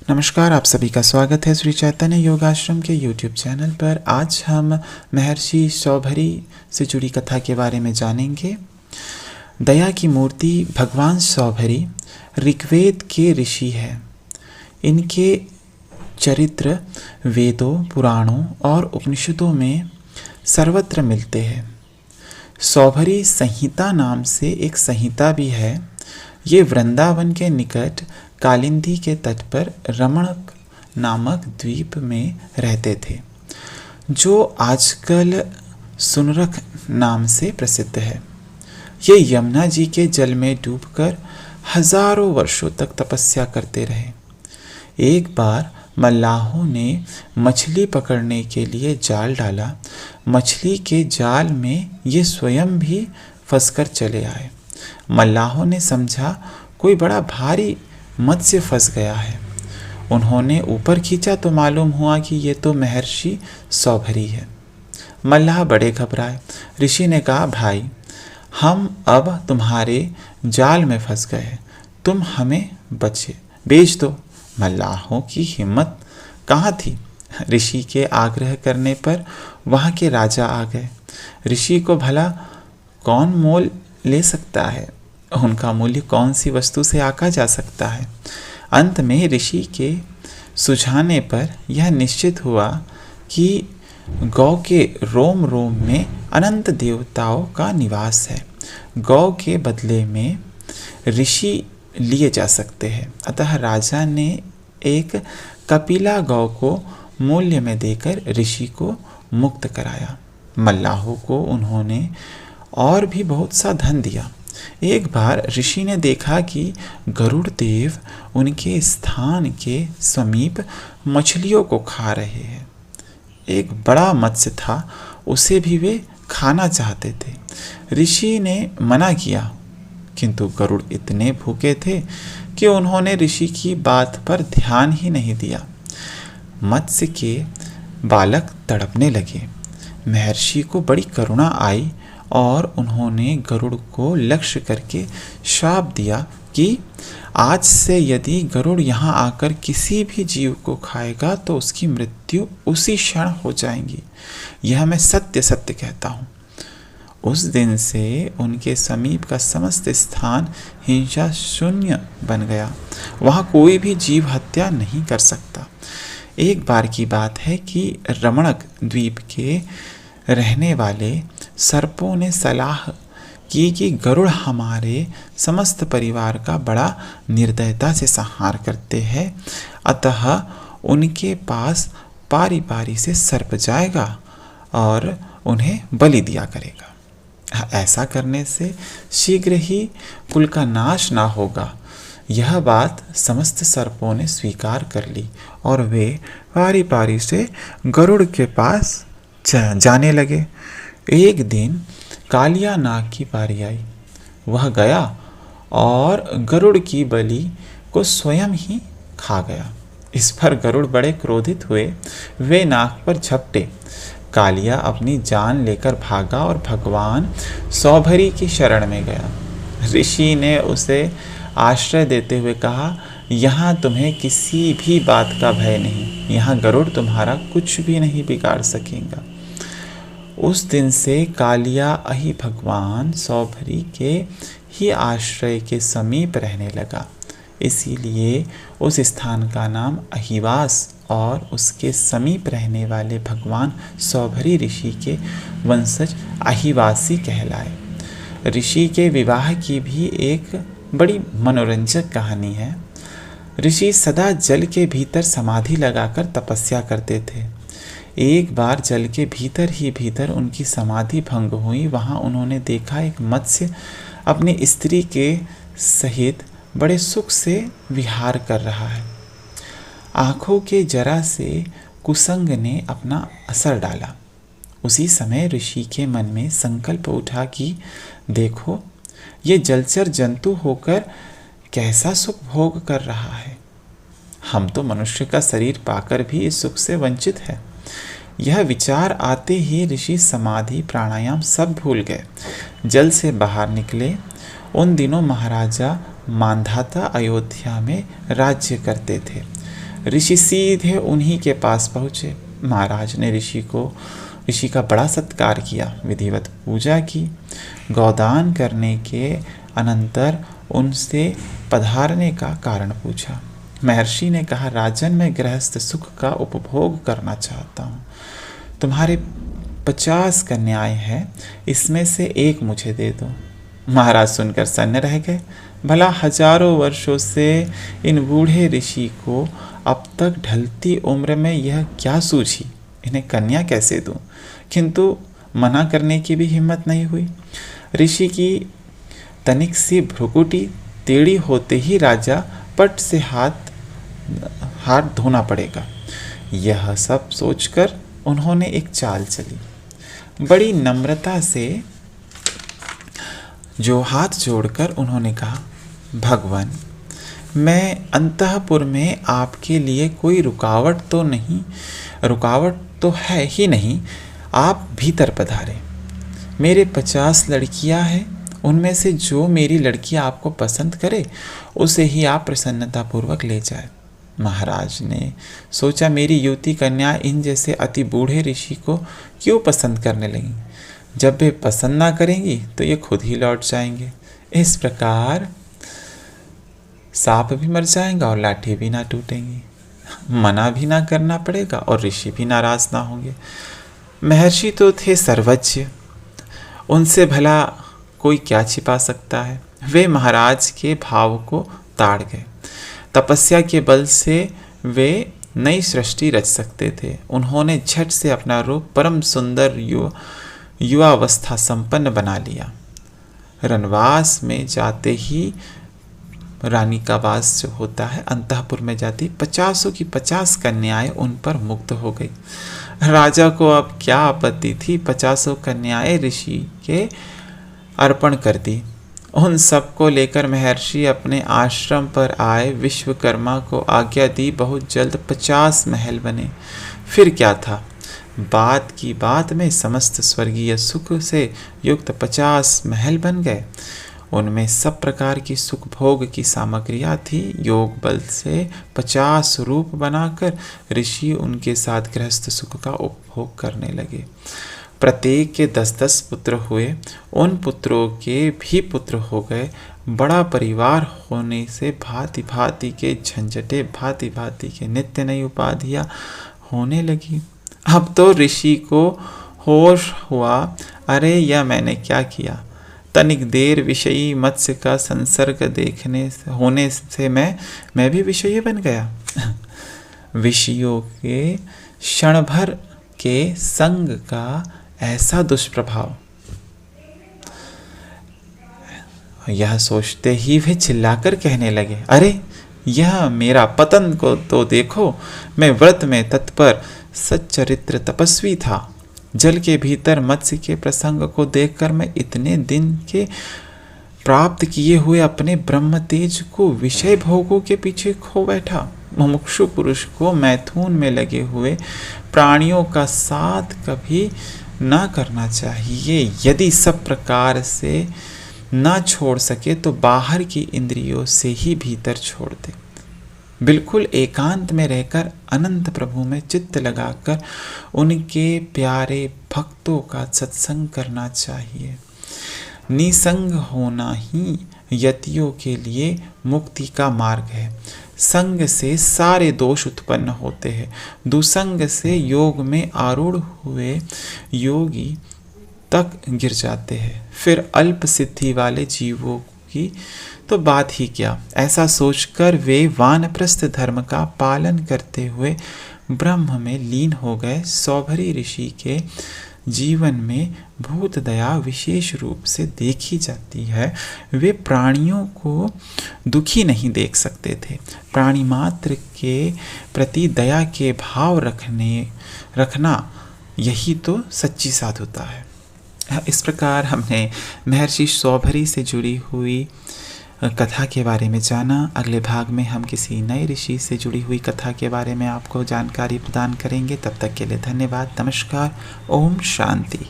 नमस्कार, आप सभी का स्वागत है श्री चैतन्य योगाश्रम के YouTube चैनल पर। आज हम महर्षि सौभरी से जुड़ी कथा के बारे में जानेंगे। दया की मूर्ति भगवान सौभरी ऋग्वेद के ऋषि हैं। इनके चरित्र वेदों, पुराणों और उपनिषदों में सर्वत्र मिलते हैं। सौभरी संहिता नाम से एक संहिता भी है। ये वृंदावन के निकट कालिंदी के तट पर रमणक नामक द्वीप में रहते थे, जो आजकल सुनरक नाम से प्रसिद्ध है। ये यमुना जी के जल में डूबकर हजारों वर्षों तक तपस्या करते रहे। एक बार मल्लाहों ने मछली पकड़ने के लिए जाल डाला। मछली के जाल में ये स्वयं भी फंसकर चले आए। मल्लाहों ने समझा कोई बड़ा भारी मत्स्य फंस गया है। उन्होंने ऊपर खींचा तो मालूम हुआ कि ये तो महर्षि सौभरी है। मल्लाह बड़े घबराए। ऋषि ने कहा, भाई, हम अब तुम्हारे जाल में फंस गए, तुम हमें बेच दो। मल्लाहों की हिम्मत कहाँ थी। ऋषि के आग्रह करने पर वहाँ के राजा आ गए। ऋषि को भला कौन मोल ले सकता है, उनका मूल्य कौन सी वस्तु से आका जा सकता है। अंत में ऋषि के सुझाने पर यह निश्चित हुआ कि गौ के रोम रोम में अनंत देवताओं का निवास है। गौ के बदले में ऋषि लिए जा सकते हैं। अतः राजा ने एक कपिला गौ को मूल्य में देकर ऋषि को मुक्त कराया। मल्लाहों को उन्होंने और भी बहुत सा धन दिया। एक बार ऋषि ने देखा कि गरुड़ देव उनके स्थान के समीप मछलियों को खा रहे हैं। एक बड़ा मत्स्य था, उसे भी वे खाना चाहते थे। ऋषि ने मना किया, किंतु गरुड़ इतने भूखे थे कि उन्होंने ऋषि की बात पर ध्यान ही नहीं दिया। मत्स्य के बालक तड़पने लगे। महर्षि को बड़ी करुणा आई और उन्होंने गरुड़ को लक्ष्य करके श्राप दिया कि आज से यदि गरुड़ यहाँ आकर किसी भी जीव को खाएगा तो उसकी मृत्यु उसी क्षण हो जाएगी। यह मैं सत्य सत्य कहता हूँ। उस दिन से उनके समीप का समस्त स्थान हिंसा शून्य बन गया। वहाँ कोई भी जीव हत्या नहीं कर सकता। एक बार की बात है कि रमणक द्वीप के रहने वाले सर्पों ने सलाह की कि गरुड़ हमारे समस्त परिवार का बड़ा निर्दयता से संहार करते हैं, अतः उनके पास पारी पारी से सर्प जाएगा और उन्हें बलि दिया करेगा। ऐसा करने से शीघ्र ही कुल का नाश ना होगा। यह बात समस्त सर्पों ने स्वीकार कर ली और वे पारी पारी से गरुड़ के पास जाने लगे। एक दिन कालिया नाग की बारी आई। वह गया और गरुड़ की बलि को स्वयं ही खा गया। इस पर गरुड़ बड़े क्रोधित हुए। वे नाग पर झपटे। कालिया अपनी जान लेकर भागा और भगवान सौभरी की शरण में गया। ऋषि ने उसे आश्रय देते हुए कहा, यहाँ तुम्हें किसी भी बात का भय नहीं। यहाँ गरुड़ तुम्हारा कुछ भी नहीं बिगाड़ सकेगा। उस दिन से कालिया अहि भगवान सौभरी के ही आश्रय के समीप रहने लगा। इसीलिए उस स्थान का नाम अहिवास और उसके समीप रहने वाले भगवान सौभरी ऋषि के वंशज अहिवासी कहलाए। ऋषि के विवाह की भी एक बड़ी मनोरंजक कहानी है। ऋषि सदा जल के भीतर समाधि लगाकर तपस्या करते थे। एक बार जल के भीतर ही भीतर उनकी समाधि भंग हुई। वहाँ उन्होंने देखा एक मत्स्य अपनी स्त्री के सहित बड़े सुख से विहार कर रहा है। आँखों के जरा से कुसंग ने अपना असर डाला। उसी समय ऋषि के मन में संकल्प उठा कि देखो, ये जलचर जंतु होकर कैसा सुख भोग कर रहा है। हम तो मनुष्य का शरीर पाकर भी इस सुख से वंचित है। यह विचार आते ही ऋषि समाधि प्राणायाम सब भूल गए। जल से बाहर निकले। उन दिनों महाराजा मांधाता अयोध्या में राज्य करते थे। ऋषि सीधे उन्हीं के पास पहुँचे। महाराज ने ऋषि का बड़ा सत्कार किया, विधिवत पूजा की। गौदान करने के अनंतर उनसे पधारने का कारण पूछा। महर्षि ने कहा, राजन, मैं गृहस्थ सुख का उपभोग करना चाहता हूँ। तुम्हारे 50 कन्याएं हैं, इसमें से एक मुझे दे दो। महाराज सुनकर सन्न रह गए। भला हजारों वर्षों से इन बूढ़े ऋषि को अब तक ढलती उम्र में यह क्या सूझी, इन्हें कन्या कैसे दूं? किंतु मना करने की भी हिम्मत नहीं हुई। ऋषि की तनिक सी भ्रुकुटी टेढ़ी होते ही राजा पट से हाथ धोना पड़ेगा। यह सब सोचकर उन्होंने एक चाल चली। बड़ी नम्रता से जो हाथ जोड़कर उन्होंने कहा, भगवान, मैं अंतःपुर में आपके लिए कोई रुकावट तो है ही नहीं। आप भीतर पधारें। मेरे 50 लड़कियां हैं, उनमें से जो मेरी लड़की आपको पसंद करे उसे ही आप प्रसन्नतापूर्वक ले जाए। महाराज ने सोचा, मेरी युवती कन्या इन जैसे अति बूढ़े ऋषि को क्यों पसंद करने लगी? जब वे पसंद ना करेंगी तो ये खुद ही लौट जाएंगे। इस प्रकार सांप भी मर जाएगा और लाठी भी ना टूटेंगी। मना भी ना करना पड़ेगा और ऋषि भी नाराज ना होंगे। महर्षि तो थे सर्वज्ञ, उनसे भला कोई क्या छिपा सकता है। वे महाराज के भाव को ताड़ गए। तपस्या के बल से वे नई सृष्टि रच सकते थे। उन्होंने झट से अपना रूप परम सुंदर युवावस्था संपन्न बना लिया। रनवास में जाते ही रानी का वास जो होता है, अंतःपुर में जाती 50 की 50 कन्याएं उन पर मुग्ध हो गई। राजा को अब क्या आपत्ति थी, 50 कन्याएं ऋषि के अर्पण कर दी। उन सबको लेकर महर्षि अपने आश्रम पर आए। विश्वकर्मा को आज्ञा दी, बहुत जल्द 50 महल बने। फिर क्या था, बात की बात में समस्त स्वर्गीय सुख से युक्त 50 महल बन गए। उनमें सब प्रकार की सुख भोग की सामग्रियां थी। योग बल से 50 रूप बनाकर ऋषि उनके साथ गृहस्थ सुख का उपभोग करने लगे। प्रत्येक के 10-10 पुत्र हुए। उन पुत्रों के भी पुत्र हो गए। बड़ा परिवार होने से भांति भांति के झंझटे, भांति भांति के नित्य नई उपाधियां होने लगी। अब तो ऋषि को होश हुआ, अरे यह मैंने क्या किया। तनिक देर विषयी मत्स्य का संसर्ग होने से मैं भी विषयी बन गया। विषयों के क्षण भर के संग का ऐसा दुष्प्रभाव। यह सोचते ही वे चिल्लाकर कहने लगे, अरे यह मेरा पतन को तो देखो। मैं व्रत में तत्पर सच्चरित्र तपस्वी था। जल के भीतर मत्स्य के प्रसंग को देखकर मैं इतने दिन के प्राप्त किए हुए अपने ब्रह्म तेज को विषय भोगों के पीछे खो बैठा। मुमुक्षु पुरुष को मैथुन में लगे हुए प्राणियों का साथ कभी ना करना चाहिए। यदि सब प्रकार से ना छोड़ सके तो बाहर की इंद्रियों से ही भीतर छोड़ दे। बिल्कुल एकांत में रहकर अनंत प्रभु में चित्त लगाकर उनके प्यारे भक्तों का सत्संग करना चाहिए। निसंग होना ही यतियों के लिए मुक्ति का मार्ग है। संग से सारे दोष उत्पन्न होते हैं। दुसंग से योग में आरूढ़ हुए योगी तक गिर जाते हैं। फिर अल्प सिद्धि वाले जीवों की तो बात ही क्या। ऐसा सोचकर वे वानप्रस्थ धर्म का पालन करते हुए ब्रह्म में लीन हो गए। सौभरी ऋषि के जीवन में भूत दया विशेष रूप से देखी जाती है। वे प्राणियों को दुखी नहीं देख सकते थे। प्राणी मात्र के प्रति दया के भाव रखना यही तो सच्ची साधुता है। इस प्रकार हमने महर्षि सौभरी से जुड़ी हुई कथा के बारे में जाना। अगले भाग में हम किसी नए ऋषि से जुड़ी हुई कथा के बारे में आपको जानकारी प्रदान करेंगे। तब तक के लिए धन्यवाद। नमस्कार। ओम शांति।